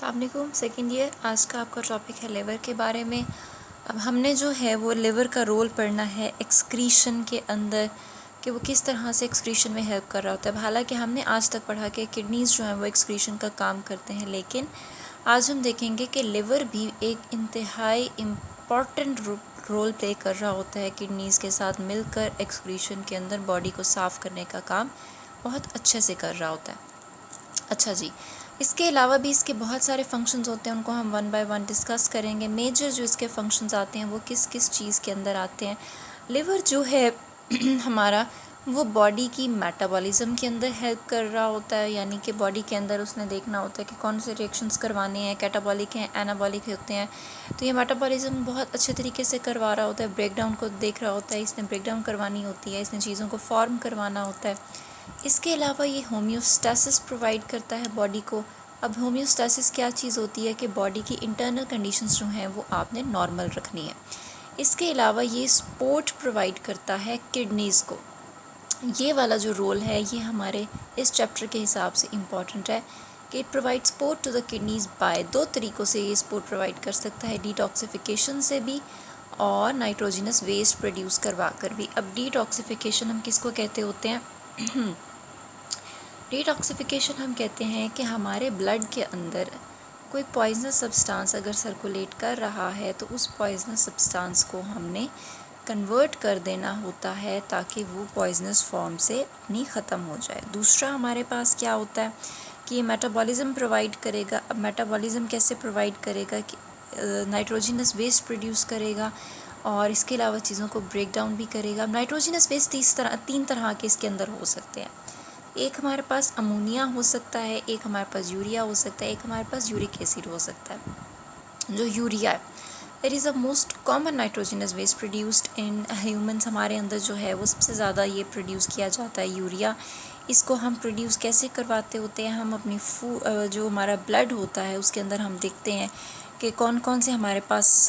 अस्सलाम वालेकुम। Second year, आज का आपका टॉपिक है लिवर के बारे में। अब हमने जो है वो लिवर का रोल पढ़ना है एक्सक्रीशन के अंदर, कि वो किस तरह से एक्सक्रीशन में हेल्प कर रहा होता है। हालांकि हमने आज तक पढ़ा कि किडनीज़ जो हैं वो एक्सक्रीशन का काम करते हैं, लेकिन आज हम देखेंगे कि लिवर भी एक इंतहाई इम्पॉर्टेंट रोल प्ले कर रहा होता है किडनीज़ के साथ मिलकर एक्सक्रीशन के अंदर बॉडी को साफ़ करने का काम बहुत अच्छे से कर रहा होता है। अच्छा जी, इसके अलावा भी इसके बहुत सारे फंक्शंस होते हैं, उनको हम वन बाय वन डिस्कस करेंगे। मेजर जो इसके फंक्शंस आते हैं वो किस किस चीज़ के अंदर आते हैं। लिवर जो है हमारा, वो बॉडी की मेटाबॉलिज़्म के अंदर हेल्प कर रहा होता है, यानी कि बॉडी के अंदर उसने देखना होता है कि कौन से रिएक्शंस करवाने हैं, कैटाबॉलिक हैं, एनाबॉलिक होते हैं। तो ये मेटाबॉलिज़्म बहुत अच्छे तरीके से करवा रहा होता है, ब्रेकडाउन को देख रहा होता है, इसने ब्रेकडाउन करवानी होती है, इसने चीज़ों को फॉर्म करवाना होता है। इसके अलावा ये होम्योस्टेसिस प्रोवाइड करता है बॉडी को। अब होम्योस्टेसिस क्या चीज़ होती है कि बॉडी की इंटरनल कंडीशंस जो हैं वो आपने नॉर्मल रखनी है। इसके अलावा ये सपोर्ट प्रोवाइड करता है किडनीज़ को। ये वाला जो रोल है ये हमारे इस चैप्टर के हिसाब से इम्पॉर्टेंट है कि it provide support to the kidneys by दो तरीक़ों से ये सपोर्ट प्रोवाइड कर सकता है, डिटॉक्सिफिकेशन से भी और नाइट्रोजनस वेस्ट प्रोड्यूस करवा कर भी। अब डिटॉक्सिफिकेशन हम किसको कहते होते हैं? डिटॉक्सिफिकेशन हम कहते हैं कि हमारे ब्लड के अंदर कोई पॉइजनस सब्सटेंस अगर सर्कुलेट कर रहा है तो उस पॉइजनस सब्सटेंस को हमने कन्वर्ट कर देना होता है ताकि वो पॉइजनस फॉर्म से अपनी ख़त्म हो जाए। दूसरा हमारे पास क्या होता है कि ये मेटाबॉलिज़्म प्रोवाइड करेगा। अब मेटाबॉलिज़्म कैसे प्रोवाइड करेगा कि नाइट्रोजनस वेस्ट प्रोड्यूस करेगा और इसके अलावा चीज़ों को ब्रेक डाउन भी करेगा। नाइट्रोजनस वेस्ट तीन तरह के इसके अंदर हो सकते हैं। एक हमारे पास अमोनिया हो सकता है, एक हमारे पास यूरिया हो सकता है, एक हमारे पास यूरिक एसिड हो सकता है। जो यूरिया है, it is the most common nitrogenous waste produced in humans. हमारे अंदर जो है वो सबसे ज़्यादा ये प्रोड्यूस किया जाता है यूरिया। इसको हम प्रोड्यूस कैसे करवाते होते हैं? हम अपनी जो हमारा ब्लड होता है उसके अंदर हम देखते हैं कि कौन कौन से हमारे पास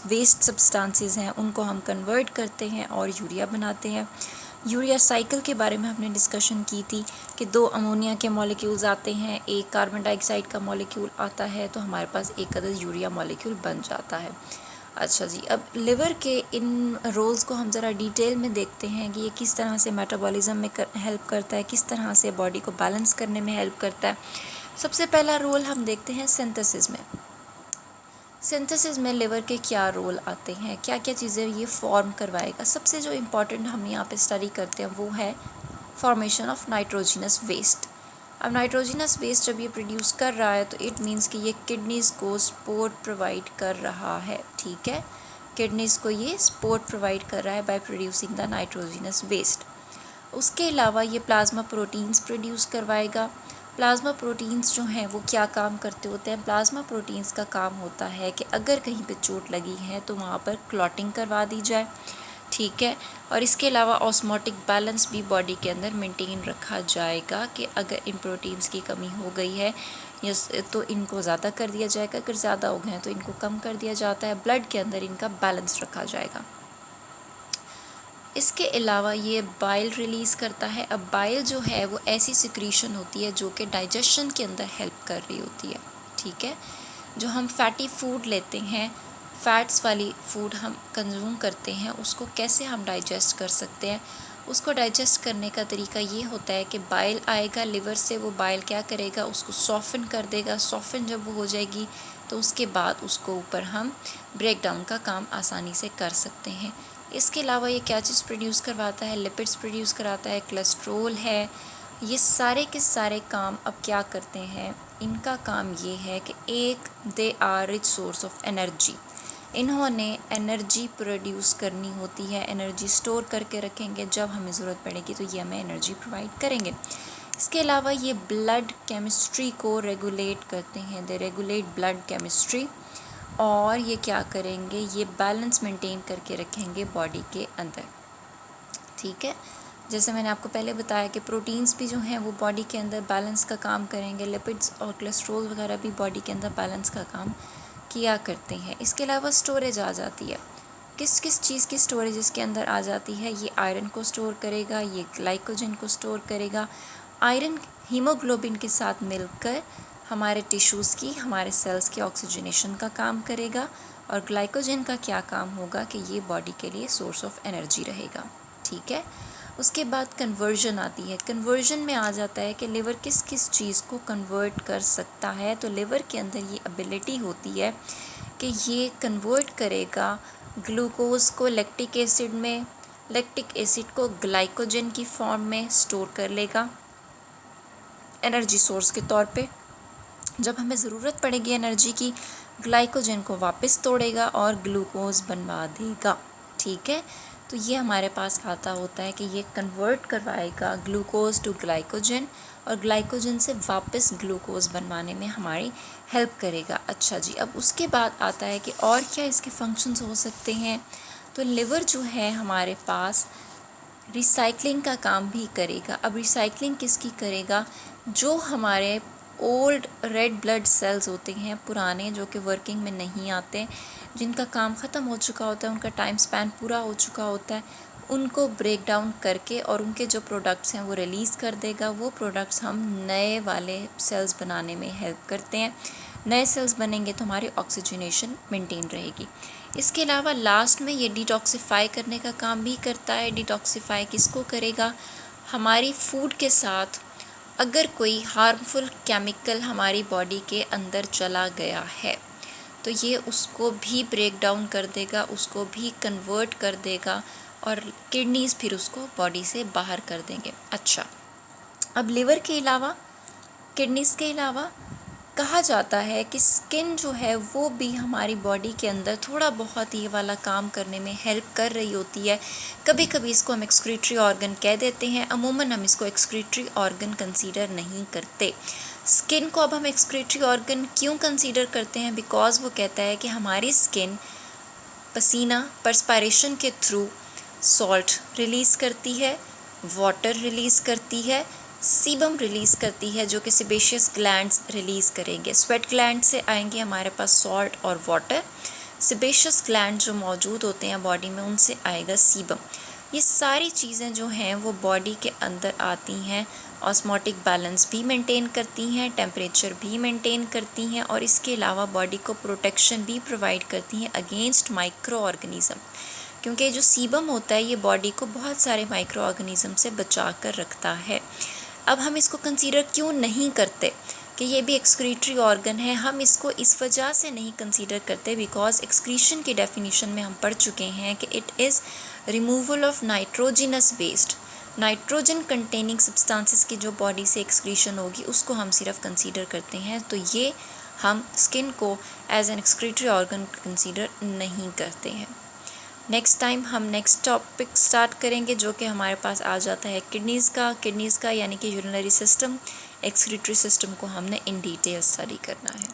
वेस्ट सब्सटेंसेस हैं, उनको हम कन्वर्ट करते हैं और यूरिया बनाते हैं। यूरिया साइकिल के बारे में हमने डिस्कशन की थी कि दो अमोनिया के मॉलिक्यूल्स आते हैं, एक कार्बन डाइऑक्साइड का मॉलिक्यूल आता है, तो हमारे पास एक अदद यूरिया मॉलिक्यूल बन जाता है। अच्छा जी, अब लिवर के इन रोल्स को हम ज़रा डिटेल में देखते हैं कि ये किस तरह से मेटाबॉलिज़्म में हेल्प करता है, किस तरह से बॉडी को बैलेंस करने में हेल्प करता है। सबसे पहला रोल हम देखते हैं सिंथेसिस में। सिंथेसिस में लिवर के क्या रोल आते हैं, क्या क्या चीज़ें ये फॉर्म करवाएगा। सबसे जो इम्पॉर्टेंट हम यहाँ पे स्टडी करते हैं वो है फॉर्मेशन ऑफ नाइट्रोजनस वेस्ट। अब नाइट्रोजनस वेस्ट जब ये प्रोड्यूस कर रहा है तो इट मीन्स कि ये किडनीज़ को सपोर्ट प्रोवाइड कर रहा है। ठीक है, किडनीज़ को ये सपोर्ट प्रोवाइड कर रहा है by producing the nitrogenous waste. उसके अलावा ये प्लाज्मा प्रोटीन्स प्रोड्यूस करवाएगा। प्लाज्मा प्रोटीन्स जो हैं वो क्या काम करते होते हैं? प्लाज्मा प्रोटीन्स का काम होता है कि अगर कहीं पे चोट लगी है तो वहाँ पर क्लॉटिंग करवा दी जाए। ठीक है, और इसके अलावा ऑस्मोटिक बैलेंस भी बॉडी के अंदर मेंटेन रखा जाएगा कि अगर इन प्रोटीन्स की कमी हो गई है तो इनको ज़्यादा कर दिया जाएगा, अगर ज़्यादा हो गए हैं तो इनको कम कर दिया जाता है। ब्लड के अंदर इनका बैलेंस रखा जाएगा। इसके अलावा ये बाइल रिलीज़ करता है। अब बाइल जो है वो ऐसी सिक्रीशन होती है जो कि डाइजेशन के अंदर हेल्प कर रही होती है। ठीक है, जो हम फैटी फूड लेते हैं, फ़ैट्स वाली फूड हम कंज्यूम करते हैं, उसको कैसे हम डाइजेस्ट कर सकते हैं? उसको डाइजेस्ट करने का तरीका ये होता है कि बाइल आएगा लिवर से, वो बाइल क्या करेगा, उसको सॉफ़न कर देगा। सॉफ़न जब वो हो जाएगी तो उसके बाद उसको ऊपर हम ब्रेक डाउन का काम आसानी से कर सकते हैं। इसके अलावा ये क्या चीज़ प्रोड्यूस करवाता है? लिपिड्स प्रोड्यूस कराता है, कोलेस्ट्रोल है। ये सारे के सारे काम अब क्या करते हैं? इनका काम ये है कि एक they are rich source of energy. इन्होंने एनर्जी प्रोड्यूस करनी होती है, एनर्जी स्टोर करके रखेंगे, जब हमें ज़रूरत पड़ेगी तो ये हमें एनर्जी प्रोवाइड करेंगे। इसके अलावा ये ब्लड केमिस्ट्री को रेगुलेट करते हैं, दे रेगुलेट ब्लड केमिस्ट्री। और ये क्या करेंगे? ये बैलेंस मेंटेन करके रखेंगे बॉडी के अंदर। ठीक है, जैसे मैंने आपको पहले बताया कि प्रोटीन्स भी जो हैं वो बॉडी के अंदर बैलेंस का काम करेंगे, लिपिड्स और कोलेस्ट्रॉल वगैरह भी बॉडी के अंदर बैलेंस का काम किया करते हैं। इसके अलावा स्टोरेज आ जाती है। किस किस चीज़ की स्टोरेज इसके अंदर आ जाती है? ये आयरन को स्टोर करेगा, ये ग्लाइकोजन को स्टोर करेगा। आयरन हीमोग्लोबिन के साथ मिलकर हमारे टिश्यूज़ की, हमारे सेल्स की ऑक्सीजनेशन का काम करेगा, और ग्लाइकोजन का क्या काम होगा कि ये बॉडी के लिए सोर्स ऑफ एनर्जी रहेगा। ठीक है। उसके बाद कन्वर्जन आती है। कन्वर्जन में आ जाता है कि लिवर किस किस चीज़ को कन्वर्ट कर सकता है। तो लिवर के अंदर ये एबिलिटी होती है कि ये कन्वर्ट करेगा ग्लूकोज को लैक्टिक एसिड में, लैक्टिक एसिड को ग्लाइकोजन की फॉर्म में स्टोर कर लेगा एनर्जी सोर्स के तौर पे। जब हमें ज़रूरत पड़ेगी एनर्जी की, ग्लाइकोजन को वापस तोड़ेगा और ग्लूकोज बनवा देगा। ठीक है। तो ये हमारे पास आता होता है कि ये कन्वर्ट करवाएगा ग्लूकोज टू ग्लाइकोजन, और ग्लाइकोजन से वापस ग्लूकोज बनवाने में हमारी हेल्प करेगा। अच्छा जी, अब उसके बाद आता है कि और क्या इसके फंक्शंस हो सकते हैं। तो लिवर जो है हमारे पास रिसाइकलिंग का काम भी करेगा। अब रिसाइकलिंग किसकी करेगा? जो हमारे ओल्ड रेड ब्लड सेल्स होते हैं, पुराने, जो कि वर्किंग में नहीं आते, जिनका काम ख़त्म हो चुका होता है, उनका टाइम स्पैन पूरा हो चुका होता है, उनको ब्रेक डाउन करके और उनके जो प्रोडक्ट्स हैं वो रिलीज़ कर देगा। वो प्रोडक्ट्स हम नए वाले सेल्स बनाने में हेल्प करते हैं। नए सेल्स बनेंगे तो हमारी ऑक्सीजनेशन मेंटेन रहेगी। इसके अलावा लास्ट में ये डिटॉक्सिफाई करने का काम भी करता है। डिटॉक्सिफाई किसको करेगा? हमारी फूड के साथ अगर कोई हार्मफुल केमिकल हमारी बॉडी के अंदर चला गया है तो ये उसको भी ब्रेक डाउन कर देगा, उसको भी कन्वर्ट कर देगा, और किडनीज़ फिर उसको बॉडी से बाहर कर देंगे। अच्छा, अब लिवर के अलावा, किडनीज़ के अलावा कहा जाता है कि स्किन जो है वो भी हमारी बॉडी के अंदर थोड़ा बहुत ये वाला काम करने में हेल्प कर रही होती है। कभी कभी इसको हम एक्सक्रीटरी ऑर्गन कह देते हैं, अमूमन हम इसको एक्सक्रीटरी ऑर्गन कंसीडर नहीं करते। स्किन को अब हम एक्सक्रीटरी ऑर्गन क्यों कंसीडर करते हैं? बिकॉज़ वो कहता है कि हमारी स्किन पसीना, पर्सपायरेशन के थ्रू सॉल्ट रिलीज़ करती है, वाटर रिलीज़ करती है, सीबम रिलीज़ करती है, जो कि सेबेशियस ग्लैंड्स रिलीज़ करेंगे। स्वेट ग्लैंड से आएंगे हमारे पास सॉल्ट और वाटर। सेबेशियस ग्लैंड जो मौजूद होते हैं बॉडी में, उनसे आएगा सीबम। ये सारी चीज़ें जो हैं वो बॉडी के अंदर आती हैं, ऑस्मोटिक बैलेंस भी मेंटेन करती हैं, टेम्परेचर भी मेंटेन करती हैं, और इसके अलावा बॉडी को प्रोटेक्शन भी प्रोवाइड करती हैं अगेंस्ट माइक्रो ऑर्गेनिज़म, क्योंकि जो सीबम होता है ये बॉडी को बहुत सारे माइक्रो ऑर्गेनिज़म से बचा कर रखता है। अब हम इसको कंसीडर क्यों नहीं करते कि ये भी एक्सक्रीटरी ऑर्गन है? हम इसको इस वजह से नहीं कंसीडर करते बिकॉज एक्सक्रीशन की डेफिनेशन में हम पढ़ चुके हैं कि it is removal of nitrogenous waste. Nitrogen containing substances की जो बॉडी से एक्सक्रीशन होगी उसको हम सिर्फ कंसीडर करते हैं। तो ये हम स्किन को as an excretory organ consider नहीं करते हैं। नेक्स्ट टाइम हम नेक्स्ट टॉपिक स्टार्ट करेंगे जो कि हमारे पास आ जाता है किडनीज़ का यानी कि यूरिनरी सिस्टम, एक्सक्रीटरी सिस्टम को हमने इन डिटेल स्टडी करना है।